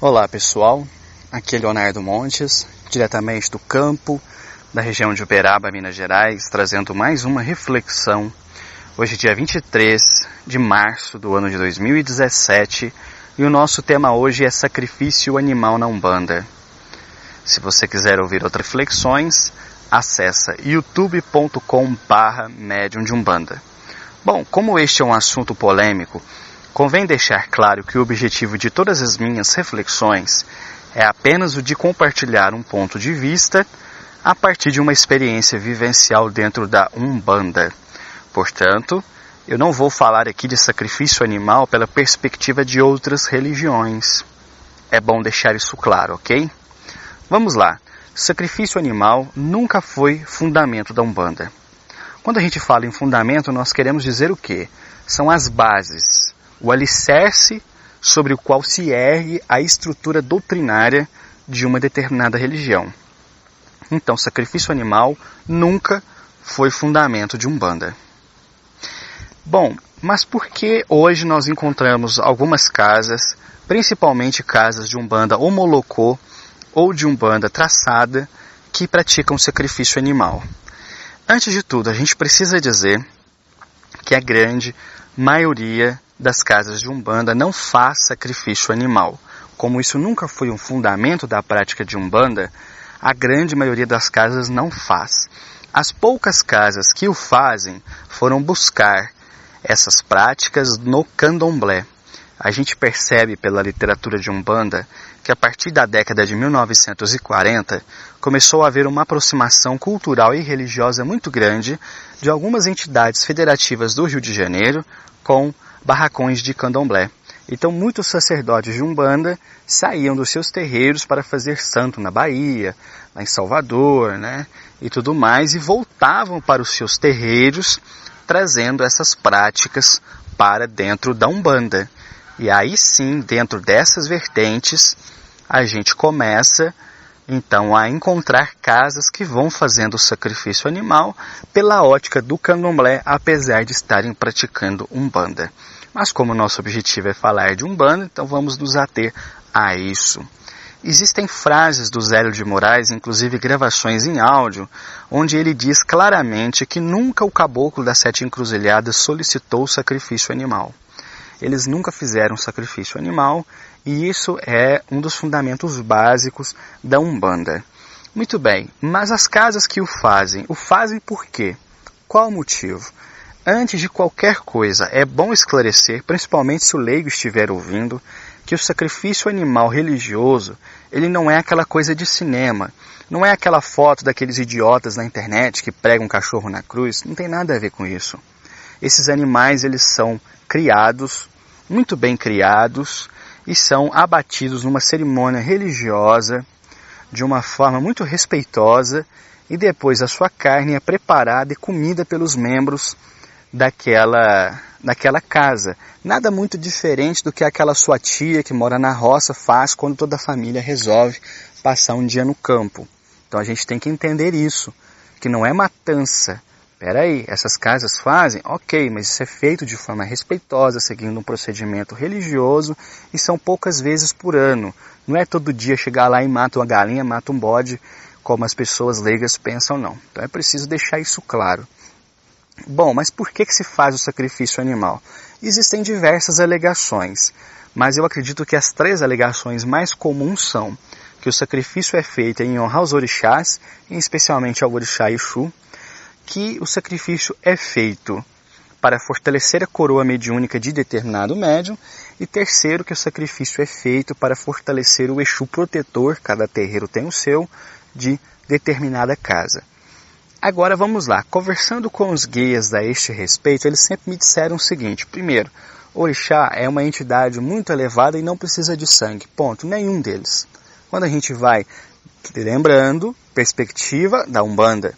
Olá pessoal, aqui é Leonardo Montes, diretamente do campo, da região de Uberaba, Minas Gerais, trazendo mais uma reflexão. Hoje dia 23 de março do ano de 2017 e o nosso tema hoje é sacrifício animal na Umbanda. Se você quiser ouvir outras reflexões, acessa youtube.com/médium de Umbanda. Bom, como este é um assunto polêmico, convém deixar claro que o objetivo de todas as minhas reflexões é apenas o de compartilhar um ponto de vista a partir de uma experiência vivencial dentro da Umbanda. Portanto, eu não vou falar aqui de sacrifício animal pela perspectiva de outras religiões. É bom deixar isso claro, ok? Vamos lá. Sacrifício animal nunca foi fundamento da Umbanda. Quando a gente fala em fundamento, nós queremos dizer o quê? São as bases, o alicerce sobre o qual se ergue a estrutura doutrinária de uma determinada religião. Então, sacrifício animal nunca foi fundamento de Umbanda. Bom, mas por que hoje nós encontramos algumas casas, principalmente casas de Umbanda homolocô ou de Umbanda traçada, que praticam sacrifício animal? Antes de tudo, a gente precisa dizer que a grande maioria das casas de Umbanda não faz sacrifício animal. Como isso nunca foi um fundamento da prática de Umbanda, a grande maioria das casas não faz. As poucas casas que o fazem foram buscar essas práticas no candomblé. A gente percebe pela literatura de Umbanda que a partir da década de 1940 começou a haver uma aproximação cultural e religiosa muito grande de algumas entidades federativas do Rio de Janeiro com barracões de candomblé. Então muitos sacerdotes de Umbanda saíam dos seus terreiros para fazer santo na Bahia, lá em Salvador, e tudo mais, e voltavam para os seus terreiros trazendo essas práticas para dentro da Umbanda. E aí sim, dentro dessas vertentes, a gente começa então a encontrar casas que vão fazendo o sacrifício animal pela ótica do candomblé, apesar de estarem praticando Umbanda. Mas como o nosso objetivo é falar de Umbanda, então vamos nos ater a isso. Existem frases do Zélio de Moraes, inclusive gravações em áudio, onde ele diz claramente que nunca o caboclo das 7 encruzilhadas solicitou sacrifício animal. Eles nunca fizeram sacrifício animal e isso é um dos fundamentos básicos da Umbanda. Muito bem, mas as casas que o fazem por quê? Qual o motivo? Antes de qualquer coisa, é bom esclarecer, principalmente se o leigo estiver ouvindo, que o sacrifício animal religioso, ele não é aquela coisa de cinema, não é aquela foto daqueles idiotas na internet que pregam um cachorro na cruz, não tem nada a ver com isso. Esses animais, eles são criados, muito bem criados, e são abatidos numa cerimônia religiosa, de uma forma muito respeitosa, e depois a sua carne é preparada e comida pelos membros daquela casa. Nada muito diferente do que aquela sua tia que mora na roça faz quando toda a família resolve passar um dia no campo. Então a gente tem que entender isso, que não é matança. Peraí, essas casas fazem? Ok, mas isso é feito de forma respeitosa, seguindo um procedimento religioso, e são poucas vezes por ano. Não é todo dia chegar lá e mata uma galinha, mata um bode, como as pessoas leigas pensam, não. Então é preciso deixar isso claro. Bom, mas por que se faz o sacrifício animal? Existem diversas alegações, mas eu acredito que as 3 alegações mais comuns são que o sacrifício é feito em honra aos orixás, e especialmente ao orixá Exu, que o sacrifício é feito para fortalecer a coroa mediúnica de determinado médium, e terceiro, que o sacrifício é feito para fortalecer o Exu protetor, cada terreiro tem o seu, de determinada casa. Agora vamos lá, conversando com os guias a este respeito, eles sempre me disseram o seguinte: primeiro, o orixá é uma entidade muito elevada e não precisa de sangue, ponto, nenhum deles. Quando a gente vai, lembrando, perspectiva da Umbanda,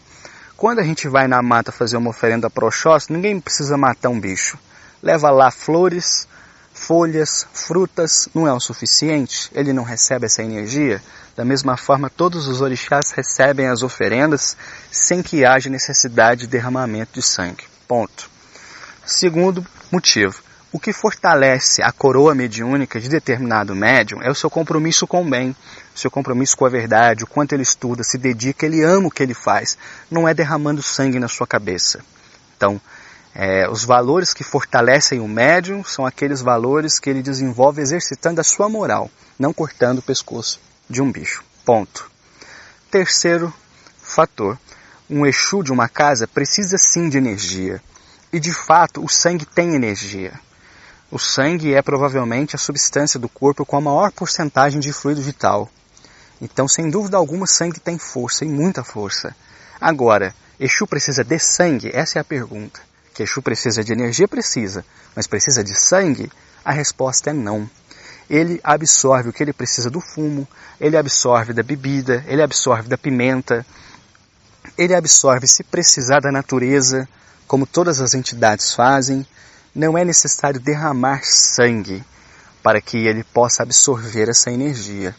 quando a gente vai na mata fazer uma oferenda para Oxóssi, ninguém precisa matar um bicho. Leva lá flores, folhas, frutas, não é o suficiente? Ele não recebe essa energia? Da mesma forma, todos os orixás recebem as oferendas sem que haja necessidade de derramamento de sangue. Ponto. Segundo motivo, O que fortalece a coroa mediúnica de determinado médium é o seu compromisso com o bem, o seu compromisso com a verdade, o quanto ele estuda, se dedica, ele ama o que ele faz, não é derramando sangue na sua cabeça. Então, os valores que fortalecem o médium são aqueles valores que ele desenvolve exercitando a sua moral, não cortando o pescoço de um bicho. Ponto. Terceiro fator, um Exu de uma casa precisa sim de energia. E de fato, o sangue tem energia. O sangue é provavelmente a substância do corpo com a maior porcentagem de fluido vital. Então, sem dúvida alguma, sangue tem força, e muita força. Agora, Exu precisa de sangue? Essa é a pergunta. Que Exu precisa de energia? Precisa. Mas precisa de sangue? A resposta é não. Ele absorve o que ele precisa do fumo, ele absorve da bebida, ele absorve da pimenta, ele absorve, se precisar, da natureza, como todas as entidades fazem. Não é necessário derramar sangue para que ele possa absorver essa energia.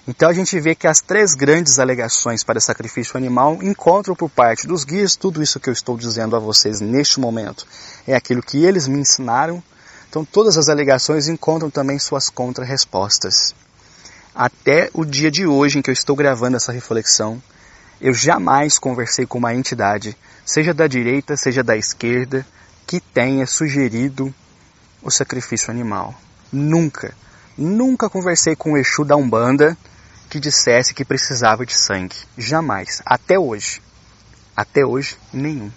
Então a gente vê que as 3 grandes alegações para sacrifício animal encontram por parte dos guias, tudo isso que eu estou dizendo a vocês neste momento é aquilo que eles me ensinaram. Então todas as alegações encontram também suas contra-respostas. Até o dia de hoje em que eu estou gravando essa reflexão, eu jamais conversei com uma entidade, seja da direita, seja da esquerda, que tenha sugerido o sacrifício animal. Nunca conversei com o Exu da Umbanda que dissesse que precisava de sangue. Jamais. Até hoje, nenhum.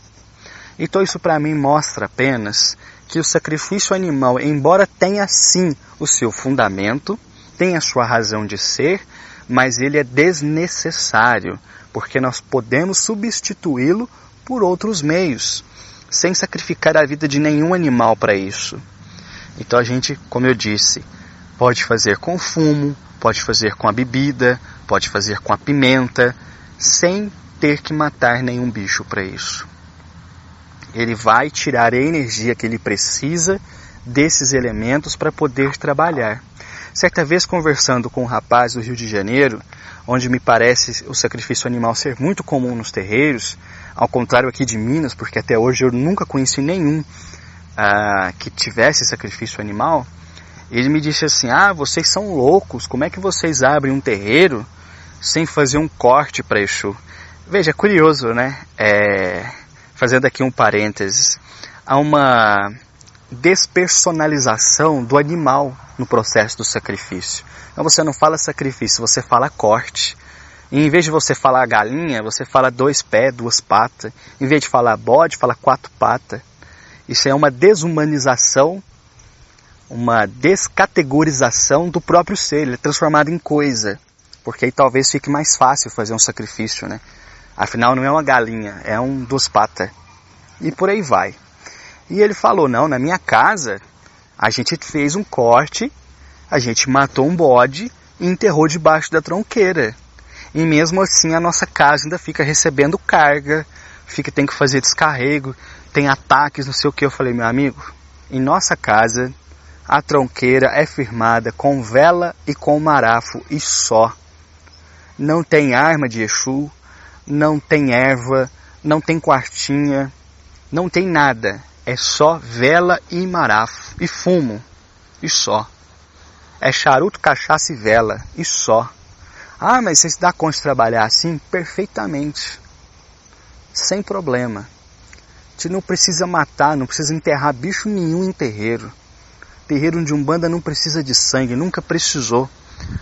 Então isso para mim mostra apenas que o sacrifício animal, embora tenha sim o seu fundamento, tenha a sua razão de ser, mas ele é desnecessário, porque nós podemos substituí-lo por outros meios, sem sacrificar a vida de nenhum animal para isso. Então a gente, como eu disse, pode fazer com fumo, pode fazer com a bebida, pode fazer com a pimenta, sem ter que matar nenhum bicho para isso. Ele vai tirar a energia que ele precisa desses elementos para poder trabalhar. Certa vez, conversando com um rapaz do Rio de Janeiro, onde me parece o sacrifício animal ser muito comum nos terreiros, ao contrário aqui de Minas, porque até hoje eu nunca conheci nenhum que tivesse sacrifício animal, ele me disse assim: vocês são loucos, como é que vocês abrem um terreiro sem fazer um corte para Exu? Veja, é curioso, né? Fazendo aqui um parênteses, há uma despersonalização do animal no processo do sacrifício. Então você não fala sacrifício, você fala corte. E em vez de você falar galinha, você fala 2 pés, 2 patas. Em vez de falar bode, fala 4 patas. Isso é uma desumanização, uma descategorização do próprio ser. Ele é transformado em coisa. Porque aí talvez fique mais fácil fazer um sacrifício, né? Afinal, não é uma galinha, é um 2 patas. E por aí vai. E ele falou: não, na minha casa, a gente fez um corte, a gente matou um bode e enterrou debaixo da tronqueira. E mesmo assim a nossa casa ainda fica recebendo carga, tem que fazer descarrego, tem ataques, não sei o que. Eu falei: meu amigo, em nossa casa a tronqueira é firmada com vela e com marafo e só. Não tem arma de Exu, não tem erva, não tem quartinha, não tem nada. É só vela e marafo e fumo e só. É charuto, cachaça e vela e só. Mas você se dá conta de trabalhar assim? Perfeitamente. Sem problema. A gente não precisa matar, não precisa enterrar bicho nenhum em terreiro. Terreiro de Umbanda não precisa de sangue, nunca precisou.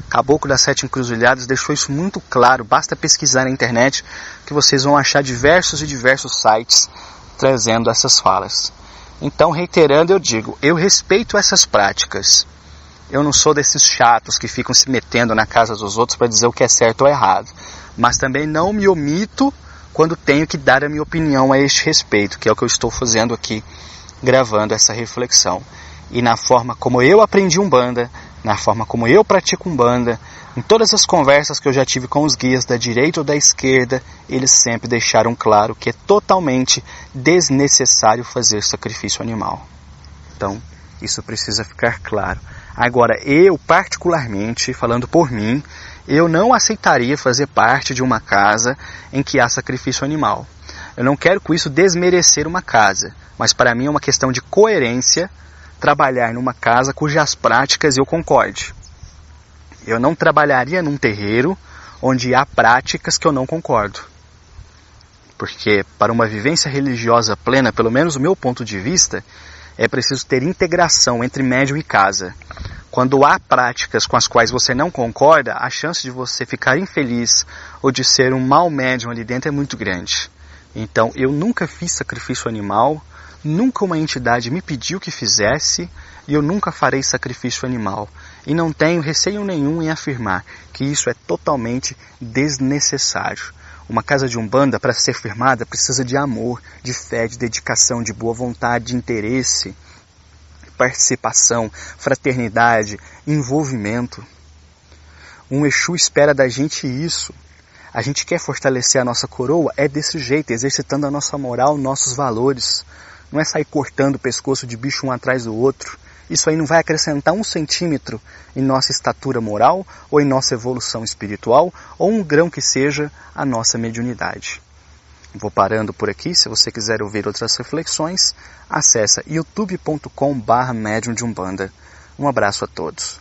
Caboclo das 7 Encruzilhadas deixou isso muito claro. Basta pesquisar na internet que vocês vão achar diversos sites trazendo essas falas. Então, reiterando, eu digo, eu respeito essas práticas. Eu não sou desses chatos que ficam se metendo na casa dos outros para dizer o que é certo ou errado. Mas também não me omito quando tenho que dar a minha opinião a este respeito, que é o que eu estou fazendo aqui, gravando essa reflexão. E na forma como eu aprendi Umbanda, na forma como eu pratico Umbanda, em todas as conversas que eu já tive com os guias da direita ou da esquerda, eles sempre deixaram claro que é totalmente desnecessário fazer sacrifício animal. Então, isso precisa ficar claro. Agora, eu particularmente, falando por mim, eu não aceitaria fazer parte de uma casa em que há sacrifício animal. Eu não quero com isso desmerecer uma casa, mas para mim é uma questão de coerência trabalhar numa casa cujas práticas eu concorde. Eu não trabalharia num terreiro onde há práticas que eu não concordo. Porque para uma vivência religiosa plena, pelo menos do meu ponto de vista, é preciso ter integração entre médium e casa. Quando há práticas com as quais você não concorda, a chance de você ficar infeliz ou de ser um mau médium ali dentro é muito grande. Então, eu nunca fiz sacrifício animal, nunca uma entidade me pediu que fizesse e eu nunca farei sacrifício animal. E não tenho receio nenhum em afirmar que isso é totalmente desnecessário. Uma casa de Umbanda, para ser firmada, precisa de amor, de fé, de dedicação, de boa vontade, de interesse, participação, fraternidade, envolvimento. Um Exu espera da gente isso. A gente quer fortalecer a nossa coroa, é desse jeito, exercitando a nossa moral, nossos valores. Não é sair cortando o pescoço de bicho um atrás do outro. Isso aí não vai acrescentar 1 centímetro em nossa estatura moral, ou em nossa evolução espiritual, ou um grão que seja a nossa mediunidade. Vou parando por aqui. Se você quiser ouvir outras reflexões, acessa youtube.com/medium de Umbanda. Um abraço a todos.